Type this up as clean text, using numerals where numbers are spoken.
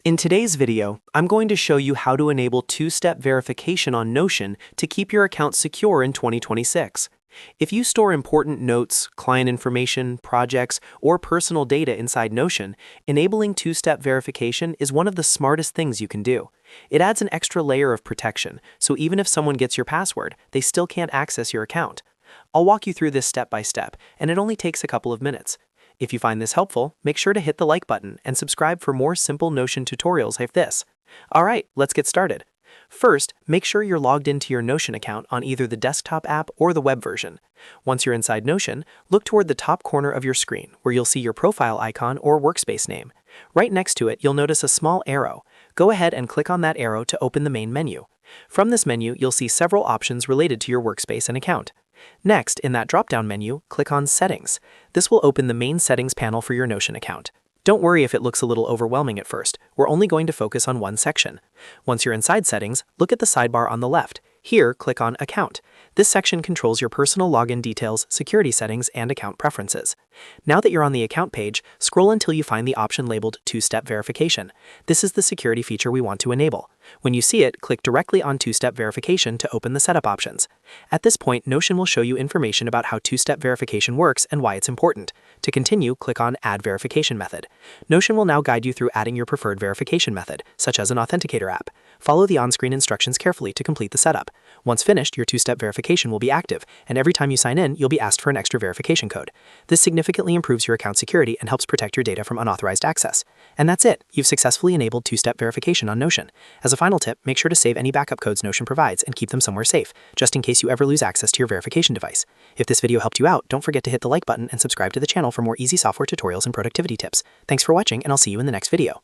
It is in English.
In today's video, I'm going to show you how to enable two-step verification on Notion to keep your account secure in 2026. If you store important notes, client information, projects, or personal data inside Notion, enabling two-step verification is one of the smartest things you can do. It adds an extra layer of protection, so even if someone gets your password, they still can't access your account. I'll walk you through this step by step, and it only takes a couple of minutes. If you find this helpful, make sure to hit the like button and subscribe for more simple Notion tutorials like this. Alright, let's get started. First, make sure you're logged into your Notion account on either the desktop app or the web version. Once you're inside Notion, look toward the top corner of your screen where you'll see your profile icon or workspace name. Right next to it, you'll notice a small arrow. Go ahead and click on that arrow to open the main menu. From this menu, you'll see several options related to your workspace and account. Next, in that drop-down menu, click on Settings. This will open the main settings panel for your Notion account. Don't worry if it looks a little overwhelming at first. We're only going to focus on one section. Once you're inside Settings, look at the sidebar on the left. Here, click on Account. This section controls your personal login details, security settings, and account preferences. Now that you're on the account page, scroll until you find the option labeled Two-Step Verification. This is the security feature we want to enable. When you see it, click directly on Two-Step Verification to open the setup options. At this point, Notion will show you information about how two-step verification works and why it's important. To continue, click on Add Verification Method. Notion will now guide you through adding your preferred verification method, such as an authenticator app. Follow the on-screen instructions carefully to complete the setup. Once finished, your two-step verification will be active, and every time you sign in, you'll be asked for an extra verification code. This significantly improves your account security and helps protect your data from unauthorized access. And that's it. You've successfully enabled two-step verification on Notion. As a final tip, make sure to save any backup codes Notion provides and keep them somewhere safe, just in case you ever lose access to your verification device. If this video helped you out, don't forget to hit the like button and subscribe to the channel for more easy software tutorials and productivity tips. Thanks for watching, and I'll see you in the next video.